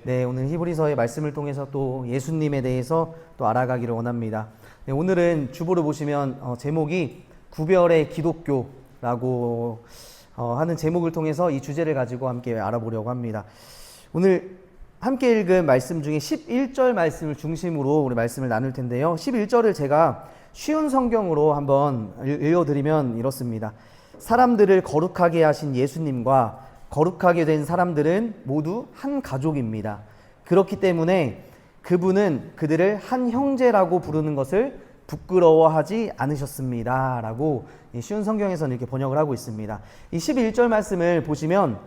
네, 오늘 히브리서의 말씀을 통해서 또 예수님에 대해서 또 알아가기를 원합니다. 네, 오늘은 주보를 보시면 제목이 구별의 기독교라고 하는 제목을 통해서 이 주제를 가지고 함께 알아보려고 합니다. 오늘 함께 읽은 말씀 중에 11절 말씀을 중심으로 우리 말씀을 나눌 텐데요. 11절을 제가 쉬운 성경으로 한번 읽어드리면 이렇습니다. 사람들을 거룩하게 하신 예수님과 거룩하게 된 사람들은 모두 한 가족입니다. 그렇기 때문에 그분은 그들을 한 형제라고 부르는 것을 부끄러워하지 않으셨습니다. 라고 쉬운 성경에서는 이렇게 번역을 하고 있습니다. 이 11절 말씀을 보시면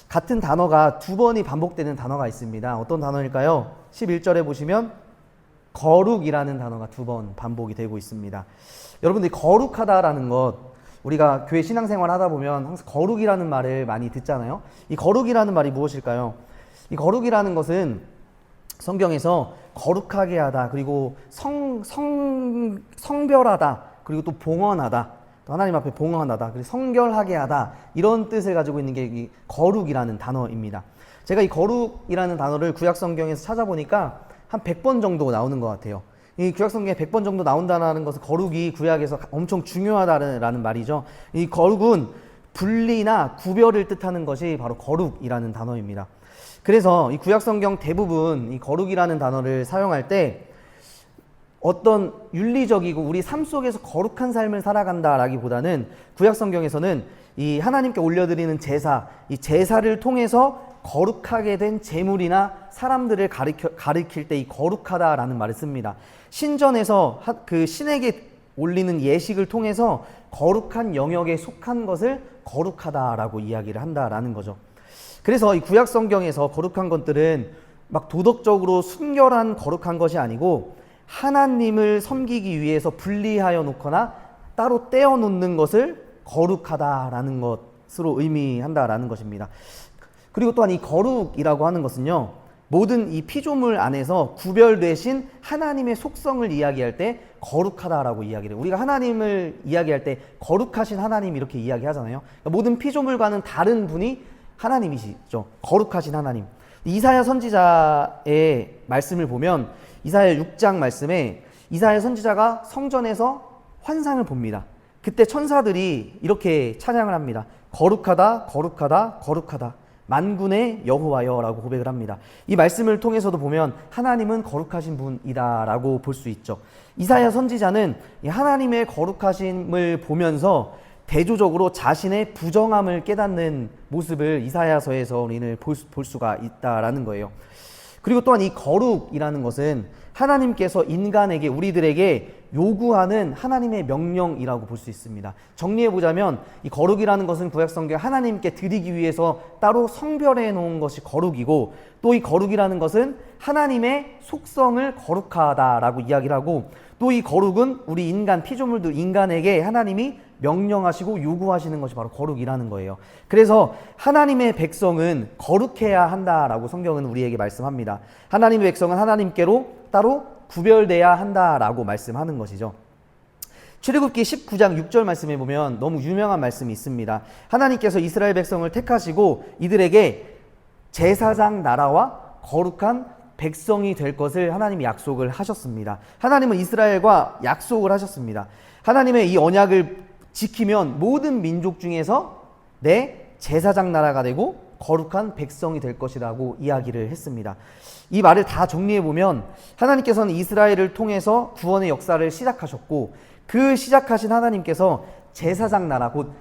같은 단어가 두 번이 반복되는 단어가 있습니다. 어떤 단어일까요? 11절에 보시면 거룩이라는 단어가 두 번 반복이 되고 있습니다. 여러분들이 거룩하다라는 것, 우리가 교회 신앙생활 하다 보면 항상 거룩이라는 말을 많이 듣잖아요. 이 거룩이라는 말이 무엇일까요? 이 거룩이라는 것은 성경에서 거룩하게 하다, 그리고 성별하다, 그리고 또 봉헌하다, 또 하나님 앞에 봉헌하다, 그리고 성결하게 하다, 이런 뜻을 가지고 있는 게 이 거룩이라는 단어입니다. 제가 이 거룩이라는 단어를 구약 성경에서 찾아보니까 한 100번 정도 나오는 것 같아요. 이 구약 성경에 100번 정도 나온다는 것은 거룩이 구약에서 엄청 중요하다는 말이죠. 이 거룩은 분리나 구별을 뜻하는 것이 바로 거룩이라는 단어입니다. 그래서 이 구약 성경 대부분 이 거룩이라는 단어를 사용할 때 어떤 윤리적이고 우리 삶 속에서 거룩한 삶을 살아간다라기보다는 구약 성경에서는 이 하나님께 올려드리는 제사, 이 제사를 통해서 거룩하게 된 제물이나 사람들을 가리킬 때 이 거룩하다라는 말을 씁니다. 신전에서 그 신에게 올리는 예식을 통해서 거룩한 영역에 속한 것을 거룩하다라고 이야기를 한다라는 거죠. 그래서 이 구약 성경에서 거룩한 것들은 막 도덕적으로 순결한 거룩한 것이 아니고 하나님을 섬기기 위해서 분리하여 놓거나 따로 떼어 놓는 것을 거룩하다라는 것으로 의미한다라는 것입니다. 그리고 또한 이 거룩이라고 하는 것은요, 모든 이 피조물 안에서 구별되신 하나님의 속성을 이야기할 때 거룩하다라고 이야기를 해요. 우리가 하나님을 이야기할 때 거룩하신 하나님 이렇게 이야기하잖아요. 그러니까 모든 피조물과는 다른 분이 하나님이시죠. 거룩하신 하나님. 이사야 선지자의 말씀을 보면 이사야 6장 말씀에 이사야 선지자가 성전에서 환상을 봅니다. 그때 천사들이 이렇게 찬양을 합니다. 거룩하다, 거룩하다, 거룩하다. 만군의 여호와여라고 고백을 합니다. 이 말씀을 통해서도 보면 하나님은 거룩하신 분이다라고 볼 수 있죠. 이사야 선지자는 하나님의 거룩하심을 보면서 대조적으로 자신의 부정함을 깨닫는 모습을 이사야서에서 우리는 볼 수가 있다라는 거예요. 그리고 또한 이 거룩이라는 것은 하나님께서 인간에게, 우리들에게 요구하는 하나님의 명령이라고 볼 수 있습니다. 정리해보자면 이 거룩이라는 것은 구약성경 하나님께 드리기 위해서 따로 성별해 놓은 것이 거룩이고, 또 이 거룩이라는 것은 하나님의 속성을 거룩하다라고 이야기를 하고, 또 이 거룩은 우리 인간, 피조물들, 인간에게 하나님이 명령하시고 요구하시는 것이 바로 거룩이라는 거예요. 그래서 하나님의 백성은 거룩해야 한다라고 성경은 우리에게 말씀합니다. 하나님의 백성은 하나님께로 따로 구별돼야 한다라고 말씀하는 것이죠. 출애굽기 19장 6절 말씀에 보면 너무 유명한 말씀이 있습니다. 하나님께서 이스라엘 백성을 택하시고 이들에게 제사장 나라와 거룩한 백성이 될 것을 하나님이 약속을 하셨습니다. 하나님은 이스라엘과 약속을 하셨습니다. 하나님의 이 언약을 지키면 모든 민족 중에서 내 제사장 나라가 되고 거룩한 백성이 될 것이라고 이야기를 했습니다. 이 말을 다 정리해보면 하나님께서는 이스라엘을 통해서 구원의 역사를 시작하셨고, 그 시작하신 하나님께서 제사장 나라, 곧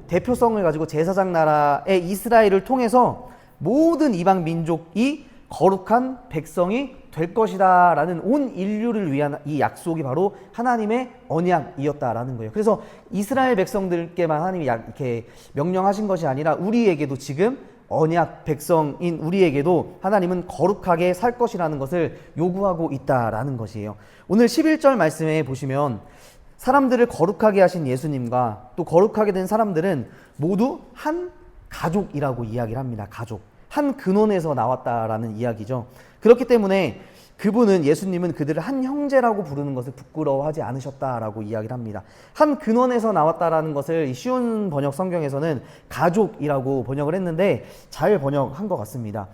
대표성을 가지고 제사장 나라의 이스라엘을 통해서 모든 이방 민족이 거룩한 백성이 될 것이다 라는 온 인류를 위한 이 약속이 바로 하나님의 언약이었다라는 거예요. 그래서 이스라엘 백성들께만 하나님이 이렇게 명령하신 것이 아니라 우리에게도 지금 언약 백성인 우리에게도 하나님은 거룩하게 살 것이라는 것을 요구하고 있다라는 것이에요. 오늘 11절 말씀에 보시면 사람들을 거룩하게 하신 예수님과 또 거룩하게 된 사람들은 모두 한 가족이라고 이야기를 합니다. 가족. 한 근원에서 나왔다라는 이야기죠. 그렇기 때문에 그분은, 예수님은 그들을 한 형제라고 부르는 것을 부끄러워하지 않으셨다라고 이야기를 합니다. 한 근원에서 나왔다라는 것을 쉬운 번역 성경에서는 가족이라고 번역을 했는데 잘 번역한 것 같습니다.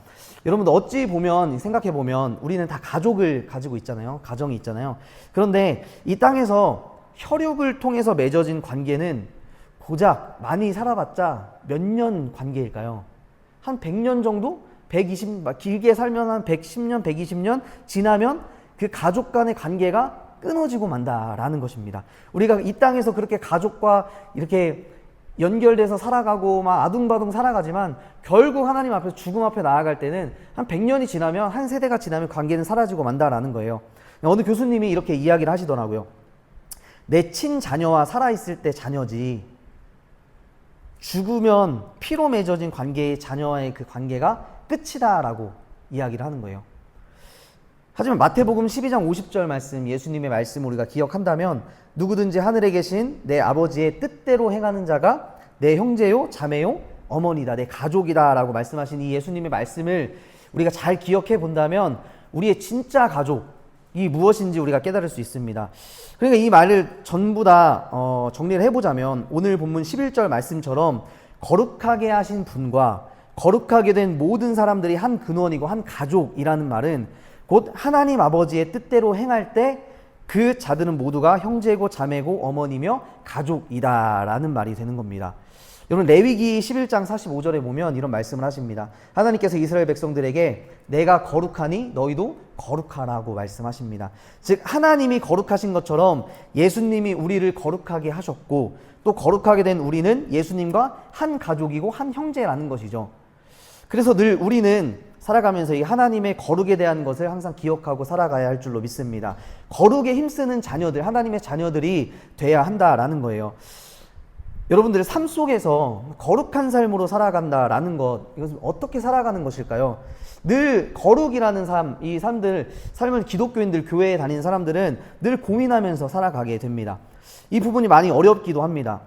여러분들 어찌 보면 생각해 보면 우리는 다 가족을 가지고 있잖아요. 가정이 있잖아요. 그런데 이 땅에서 혈육을 통해서 맺어진 관계는 고작 많이 살아봤자 몇 년 관계일까요? 한 100년 정도? 120, 길게 살면 한 110년, 120년 지나면 그 가족 간의 관계가 끊어지고 만다라는 것입니다. 우리가 이 땅에서 그렇게 가족과 이렇게 연결돼서 살아가고 막 아둥바둥 살아가지만 결국 하나님 앞에서 죽음 앞에 나아갈 때는 한 100년이 지나면, 한 세대가 지나면 관계는 사라지고 만다라는 거예요. 어느 교수님이 이렇게 이야기를 하시더라고요. 내 친자녀와 살아있을 때 자녀지, 죽으면 피로 맺어진 관계의 자녀와의 그 관계가 끝이다라고 이야기를 하는 거예요. 하지만 마태복음 12장 50절 말씀, 예수님의 말씀을 우리가 기억한다면 누구든지 하늘에 계신 내 아버지의 뜻대로 행하는 자가 내 형제요, 자매요, 어머니다, 내 가족이다 라고 말씀하신 이 예수님의 말씀을 우리가 잘 기억해 본다면 우리의 진짜 가족이 무엇인지 우리가 깨달을 수 있습니다. 그러니까 이 말을 전부 다 정리를 해보자면 오늘 본문 11절 말씀처럼 거룩하게 하신 분과 거룩하게 된 모든 사람들이 한 근원이고 한 가족이라는 말은 곧 하나님 아버지의 뜻대로 행할 때 그 자들은 모두가 형제고 자매고 어머니며 가족이다라는 말이 되는 겁니다. 여러분 레위기 11장 45절에 보면 이런 말씀을 하십니다. 하나님께서 이스라엘 백성들에게 내가 거룩하니 너희도 거룩하라고 말씀하십니다. 즉 하나님이 거룩하신 것처럼 예수님이 우리를 거룩하게 하셨고 또 거룩하게 된 우리는 예수님과 한 가족이고 한 형제라는 것이죠. 그래서 늘 우리는 살아가면서 이 하나님의 거룩에 대한 것을 항상 기억하고 살아가야 할 줄로 믿습니다. 거룩에 힘쓰는 자녀들, 하나님의 자녀들이 돼야 한다라는 거예요. 여러분들의 삶 속에서 거룩한 삶으로 살아간다라는 것, 이것은 어떻게 살아가는 것일까요? 늘 거룩이라는 삶, 이 삶을 기독교인들, 교회에 다니는 사람들은 늘 고민하면서 살아가게 됩니다. 이 부분이 많이 어렵기도 합니다.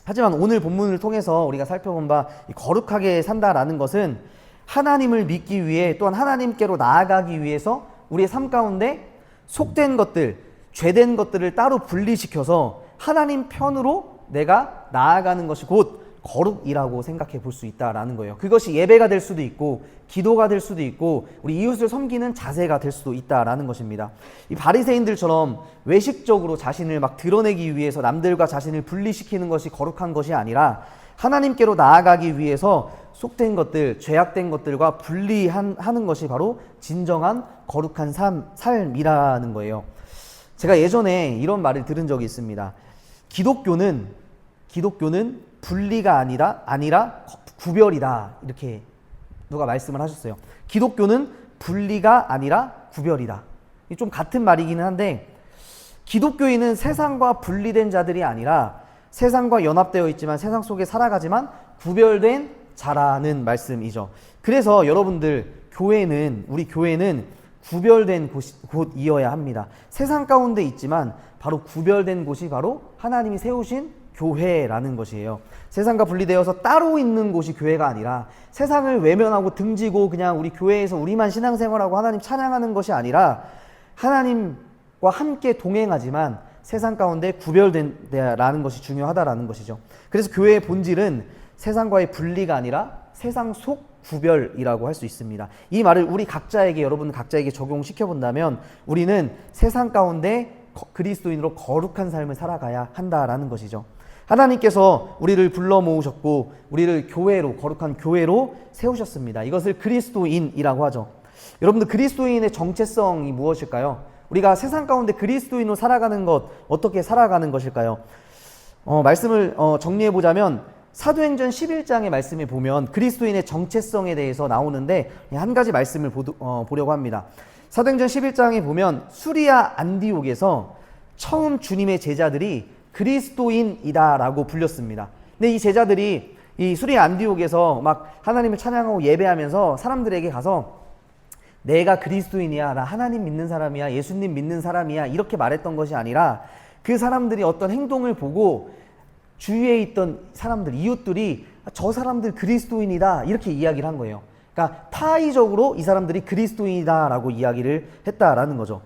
하지만 오늘 본문을 통해서 우리가 살펴본 바 거룩하게 산다라는 것은 하나님을 믿기 위해 또한 하나님께로 나아가기 위해서 우리의 삶 가운데 속된 것들, 죄된 것들을 따로 분리시켜서 하나님 편으로 내가 나아가는 것이 곧 거룩이라고 생각해 볼 수 있다라는 거예요. 그것이 예배가 될 수도 있고 기도가 될 수도 있고 우리 이웃을 섬기는 자세가 될 수도 있다라는 것입니다. 이 바리새인들처럼 외식적으로 자신을 막 드러내기 위해서 남들과 자신을 분리시키는 것이 거룩한 것이 아니라 하나님께로 나아가기 위해서 속된 것들, 죄악된 것들과 분리하는 것이 바로 진정한 거룩한 삶이라는 거예요. 제가 예전에 이런 말을 들은 적이 있습니다. 기독교는 분리가 아니라 구별이다. 이렇게 누가 말씀을 하셨어요. 기독교는 분리가 아니라 구별이다. 좀 같은 말이기는 한데 기독교인은 세상과 분리된 자들이 아니라 세상과 연합되어 있지만 세상 속에 살아가지만 구별된 자라는 말씀이죠. 그래서 여러분들 우리 교회는 구별된 곳이어야 합니다. 세상 가운데 있지만 바로 구별된 곳이 바로 하나님이 세우신 교회라는 것이에요. 세상과 분리되어서 따로 있는 곳이 교회가 아니라 세상을 외면하고 등지고 그냥 우리 교회에서 우리만 신앙생활하고 하나님 찬양하는 것이 아니라 하나님과 함께 동행하지만 세상 가운데 구별된다라는 것이 중요하다라는 것이죠. 그래서 교회의 본질은 세상과의 분리가 아니라 세상 속 구별이라고 할 수 있습니다. 이 말을 여러분 각자에게 적용시켜 본다면 우리는 세상 가운데 그리스도인으로 거룩한 삶을 살아가야 한다라는 것이죠. 하나님께서 우리를 불러 모으셨고 우리를 거룩한 교회로 세우셨습니다. 이것을 그리스도인이라고 하죠. 여러분들 그리스도인의 정체성이 무엇일까요? 우리가 세상 가운데 그리스도인으로 살아가는 것, 어떻게 살아가는 것일까요? 말씀을 정리해 보자면 사도행전 11장의 말씀에 보면 그리스도인의 정체성에 대해서 나오는데 한 가지 말씀을 보려고 합니다. 사도행전 11장에 보면 수리아 안디옥에서 처음 주님의 제자들이 그리스도인이다라고 불렸습니다. 근데 이 제자들이 이 수리아 안디옥에서 막 하나님을 찬양하고 예배하면서 사람들에게 가서 내가 그리스도인이야, 나 하나님 믿는 사람이야, 예수님 믿는 사람이야 이렇게 말했던 것이 아니라 그 사람들이 어떤 행동을 보고 주위에 있던 사람들, 이웃들이 저 사람들 그리스도인이다 이렇게 이야기를 한 거예요. 그러니까 타의적으로 이 사람들이 그리스도인이다라고 이야기를 했다라는 거죠.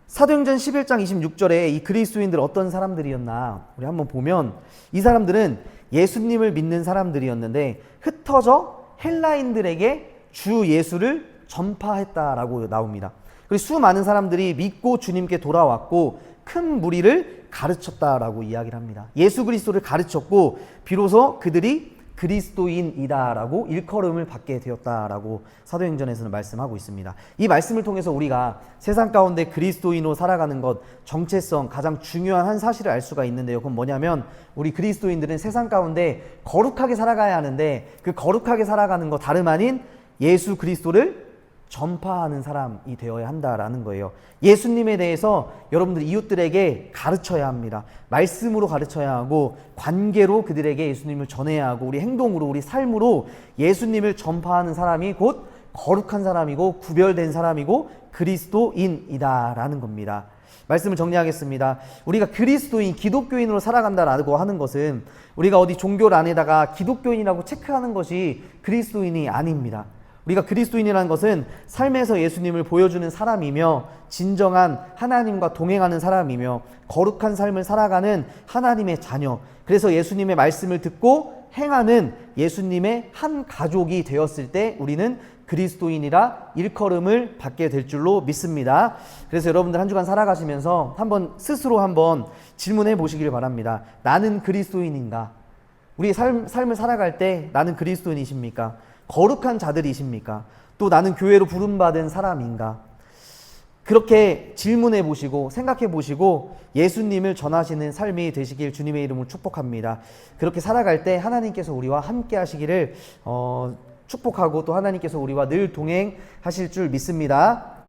사도행전 11장 26절에 이 그리스도인들 어떤 사람들이었나 우리 한번 보면 이 사람들은 예수님을 믿는 사람들이었는데 흩어져 헬라인들에게 주 예수를 전파했다라고 나옵니다. 그리고 수많은 사람들이 믿고 주님께 돌아왔고 큰 무리를 가르쳤다라고 이야기를 합니다. 예수 그리스도를 가르쳤고 비로소 그들이 그리스도인이다라고 일컬음을 받게 되었다라고 사도행전에서는 말씀하고 있습니다. 이 말씀을 통해서 우리가 세상 가운데 그리스도인으로 살아가는 것, 정체성, 가장 중요한 한 사실을 알 수가 있는데요. 그건 뭐냐면 우리 그리스도인들은 세상 가운데 거룩하게 살아가야 하는데 그 거룩하게 살아가는 것 다름 아닌 예수 그리스도를 전파하는 사람이 되어야 한다라는 거예요. 예수님에 대해서 여러분들 이웃들에게 가르쳐야 합니다. 말씀으로 가르쳐야 하고 관계로 그들에게 예수님을 전해야 하고 우리 행동으로 우리 삶으로 예수님을 전파하는 사람이 곧 거룩한 사람이고 구별된 사람이고 그리스도인이다라는 겁니다. 말씀을 정리하겠습니다. 우리가 그리스도인, 기독교인으로 살아간다라고 하는 것은 우리가 어디 종교를 안에다가 기독교인이라고 체크하는 것이 그리스도인이 아닙니다. 우리가 그리스도인이라는 것은 삶에서 예수님을 보여주는 사람이며 진정한 하나님과 동행하는 사람이며 거룩한 삶을 살아가는 하나님의 자녀, 그래서 예수님의 말씀을 듣고 행하는 예수님의 한 가족이 되었을 때 우리는 그리스도인이라 일컬음을 받게 될 줄로 믿습니다. 그래서 여러분들 한 주간 살아가시면서 스스로 한번 질문해 보시길 바랍니다. 나는 그리스도인인가? 우리 삶을 살아갈 때 나는 그리스도인이십니까? 거룩한 자들이십니까? 또 나는 교회로 부름받은 사람인가? 그렇게 질문해 보시고 생각해 보시고 예수님을 전하시는 삶이 되시길 주님의 이름으로 축복합니다. 그렇게 살아갈 때 하나님께서 우리와 함께 하시기를 축복하고 또 하나님께서 우리와 늘 동행하실 줄 믿습니다.